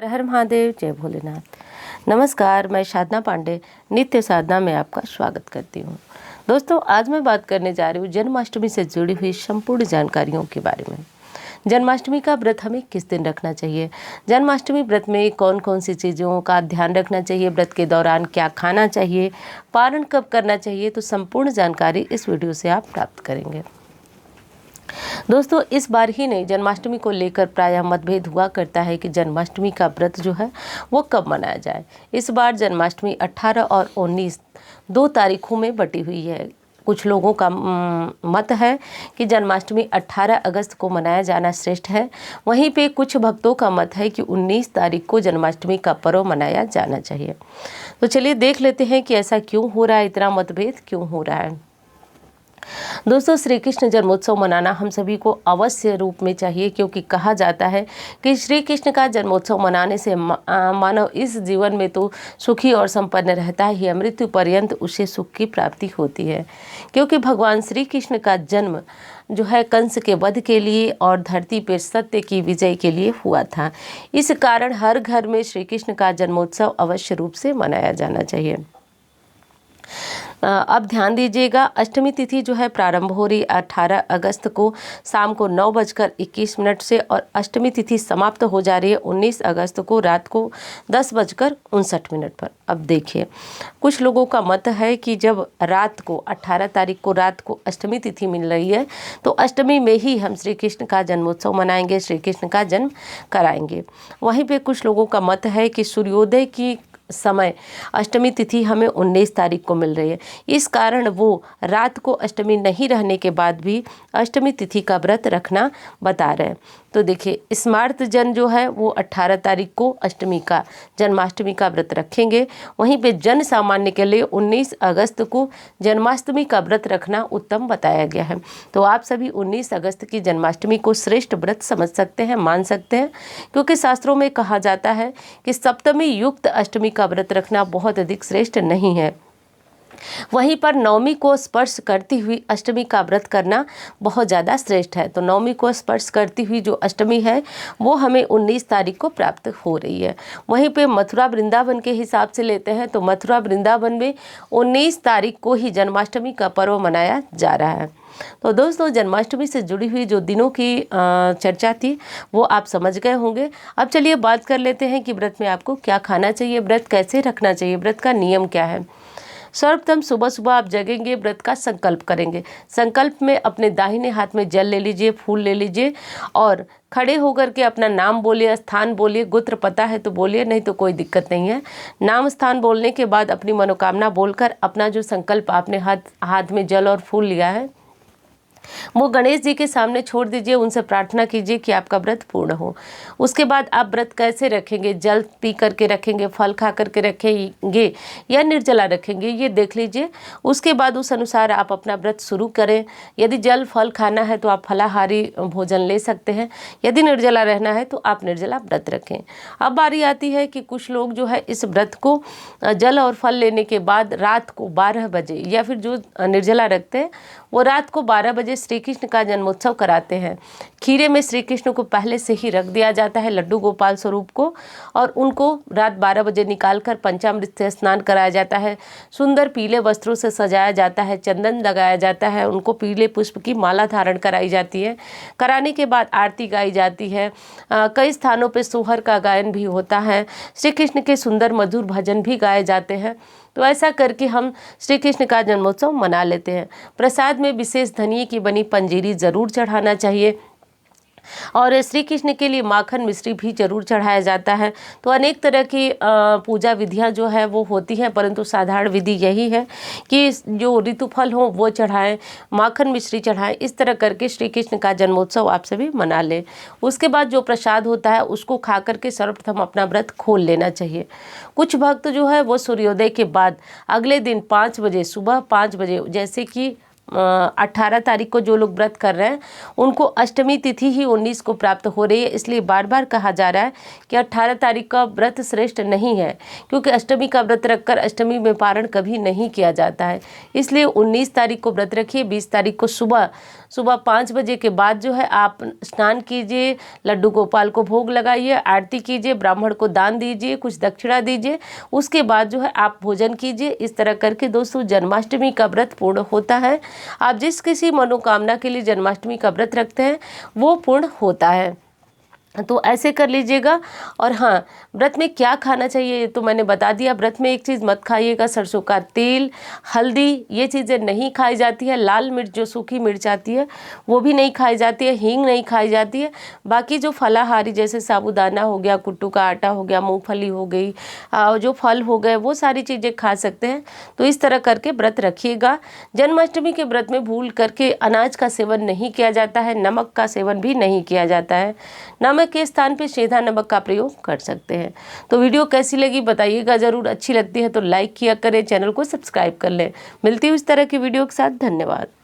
हर हर महादेव, जय भोलेनाथ। नमस्कार, मैं साधना पांडे नित्य साधना में आपका स्वागत करती हूँ। दोस्तों, आज मैं बात करने जा रही हूँ जन्माष्टमी से जुड़ी हुई संपूर्ण जानकारियों के बारे में। जन्माष्टमी का व्रत हमें किस दिन रखना चाहिए, जन्माष्टमी व्रत में कौन कौन सी चीज़ों का ध्यान रखना चाहिए, व्रत के दौरान क्या खाना चाहिए, पारण कब करना चाहिए, तो संपूर्ण जानकारी इस वीडियो से आप प्राप्त करेंगे। दोस्तों, इस बार ही नहीं, जन्माष्टमी को लेकर प्रायः मतभेद हुआ करता है कि जन्माष्टमी का व्रत जो है वो कब मनाया जाए। इस बार जन्माष्टमी 18 और 19 दो तारीखों में बटी हुई है। कुछ लोगों का मत है कि जन्माष्टमी 18 अगस्त को मनाया जाना श्रेष्ठ है। वहीं पे कुछ भक्तों का मत है कि 19 तारीख को जन्माष्टमी का पर्व मनाया जाना चाहिए। तो चलिए देख लेते हैं कि ऐसा क्यों हो रहा है, इतना मतभेद क्यों हो रहा है। दोस्तों, श्री कृष्ण जन्मोत्सव मनाना हम सभी को अवश्य रूप में चाहिए, क्योंकि कहा जाता है कि श्री कृष्ण का जन्मोत्सव मनाने से मानव इस जीवन में तो सुखी और संपन्न रहता ही है, मृत्यु पर्यंत उसे सुख की प्राप्ति होती है। क्योंकि भगवान श्री कृष्ण का जन्म जो है कंस के वध के लिए और धरती पर सत्य की विजय के लिए हुआ था। इस कारण हर घर में श्री कृष्ण का जन्मोत्सव अवश्य रूप से मनाया जाना चाहिए। अब ध्यान दीजिएगा, अष्टमी तिथि जो है प्रारंभ हो रही 18 अगस्त को शाम को 9:21 से, और अष्टमी तिथि समाप्त हो जा रही है 19 अगस्त को रात को 10:59 पर। अब देखिए, कुछ लोगों का मत है कि जब रात को 18 तारीख को रात को अष्टमी तिथि मिल रही है तो अष्टमी में ही हम श्री कृष्ण का जन्मोत्सव मनाएंगे, श्री कृष्ण का जन्म कराएंगे। वहीं पे कुछ लोगों का मत है कि सूर्योदय की समय अष्टमी तिथि हमें 19 तारीख को मिल रही है, इस कारण वो रात को अष्टमी नहीं रहने के बाद भी अष्टमी तिथि का व्रत रखना बता रहे हैं। तो देखिए, स्मार्त जन जो है वो 18 तारीख को अष्टमी का जन्माष्टमी का व्रत रखेंगे। वहीं पे जन सामान्य के लिए 19 अगस्त को जन्माष्टमी का व्रत रखना उत्तम बताया गया है। तो आप सभी 19 अगस्त की जन्माष्टमी को श्रेष्ठ व्रत समझ सकते हैं, मान सकते हैं, क्योंकि शास्त्रों में कहा जाता है कि सप्तमी युक्त अष्टमी का व्रत रखना बहुत अधिक श्रेष्ठ नहीं है। वहीं पर नवमी को स्पर्श करती हुई अष्टमी का व्रत करना बहुत ज़्यादा श्रेष्ठ है। तो नवमी को स्पर्श करती हुई जो अष्टमी है वो हमें 19 तारीख को प्राप्त हो रही है। वहीं पे मथुरा वृंदावन के हिसाब से लेते हैं तो मथुरा वृंदावन में 19 तारीख को ही जन्माष्टमी का पर्व मनाया जा रहा है। तो दोस्तों, जन्माष्टमी से जुड़ी हुई जो दिनों की चर्चा थी वो आप समझ गए होंगे। अब चलिए बात कर लेते हैं कि व्रत में आपको क्या खाना चाहिए, व्रत कैसे रखना चाहिए, व्रत का नियम क्या है। सर्वप्रथम सुबह सुबह आप जगेंगे, व्रत का संकल्प करेंगे। संकल्प में अपने दाहिने हाथ में जल ले लीजिए, फूल ले लीजिए और खड़े होकर के अपना नाम बोलिए, स्थान बोलिए, गोत्र पता है तो बोलिए, नहीं तो कोई दिक्कत नहीं है। नाम स्थान बोलने के बाद अपनी मनोकामना बोलकर अपना जो संकल्प आपने हाथ में जल और फूल लिया है वो गणेश जी के सामने छोड़ दीजिए, उनसे प्रार्थना कीजिए कि आपका व्रत पूर्ण हो। उसके बाद आप व्रत कैसे रखेंगे, जल पी करके रखेंगे, फल खा करके रखेंगे या निर्जला रखेंगे, ये देख लीजिए। उसके बाद उस अनुसार आप अपना व्रत शुरू करें। यदि जल फल खाना है तो आप फलाहारी भोजन ले सकते हैं, यदि निर्जला रहना है तो आप निर्जला व्रत रखें। अब बारी आती है कि कुछ लोग जो है इस व्रत को जल और फल लेने के बाद रात को 12 बजे, या फिर जो निर्जला रखते हैं वो रात को 12 बजे श्री कृष्ण का जन्मोत्सव कराते हैं। खीरे में श्री कृष्ण को पहले से ही रख दिया जाता है, लड्डू गोपाल स्वरूप को, और उनको रात 12 बजे निकालकर पंचामृत से स्नान कराया जाता है। सुंदर पीले वस्त्रों से सजाया जाता है, चंदन लगाया जाता है, उनको पीले पुष्प की माला धारण कराई जाती है। कराने के बाद आरती गाई जाती है। कई स्थानों पर सोहर का गायन भी होता है। श्री कृष्ण के सुंदर मधुर भजन भी गाए जाते हैं। तो ऐसा करके हम श्री कृष्ण का जन्मोत्सव मना लेते हैं। प्रसाद में विशेष धनिये की बनी पंजीरी जरूर चढ़ाना चाहिए और श्री कृष्ण के लिए माखन मिश्री भी जरूर चढ़ाया जाता है। तो अनेक तरह की पूजा विधियां जो है वो होती हैं, परंतु साधारण विधि यही है कि जो ऋतुफल हो वो चढ़ाएं, माखन मिश्री चढ़ाएं। इस तरह करके श्री कृष्ण का जन्मोत्सव आप सभी मना लें। उसके बाद जो प्रसाद होता है उसको खा करके सर्वप्रथम अपना व्रत खोल लेना चाहिए। कुछ भक्त जो है वो सूर्योदय के बाद अगले दिन 5 बजे, सुबह 5 बजे, जैसे कि 18 तारीख को जो लोग व्रत कर रहे हैं उनको अष्टमी तिथि ही 19 को प्राप्त हो रही है। इसलिए बार बार कहा जा रहा है कि 18 तारीख का व्रत श्रेष्ठ नहीं है, क्योंकि अष्टमी का व्रत रखकर अष्टमी में पारण कभी नहीं किया जाता है। इसलिए 19 तारीख को व्रत रखिए। 20 तारीख को सुबह 5 बजे के बाद जो है आप स्नान कीजिए, लड्डू गोपाल को भोग लगाइए, आरती कीजिए, ब्राह्मण को दान दीजिए, कुछ दक्षिणा दीजिए। उसके बाद जो है आप भोजन कीजिए। इस तरह करके दोस्तों जन्माष्टमी का व्रत पूर्ण होता है। आप जिस किसी मनोकामना के लिए जन्माष्टमी का व्रत रखते हैं वो पूर्ण होता है, तो ऐसे कर लीजिएगा। और हाँ, व्रत में क्या खाना चाहिए ये तो मैंने बता दिया। व्रत में एक चीज़ मत खाइएगा, सरसों का तेल, हल्दी, ये चीज़ें नहीं खाई जाती है। लाल मिर्च जो सूखी मिर्च आती है वो भी नहीं खाई जाती है। हींग नहीं खाई जाती है। बाकी जो फलाहारी जैसे साबूदाना हो गया, कुट्टू का आटा हो गया, मूंगफली हो गई, जो फल हो गए, वो सारी चीज़ें खा सकते हैं। तो इस तरह करके व्रत रखिएगा। जन्माष्टमी के व्रत में भूल करके अनाज का सेवन नहीं किया जाता है, नमक का सेवन भी नहीं किया जाता है। नमक के स्थान पे सेंधा नमक का प्रयोग कर सकते हैं। तो वीडियो कैसी लगी बताइएगा ज़रूर। अच्छी लगती है तो लाइक किया करें, चैनल को सब्सक्राइब कर लें। मिलती हूँ इस तरह की वीडियो के साथ। धन्यवाद।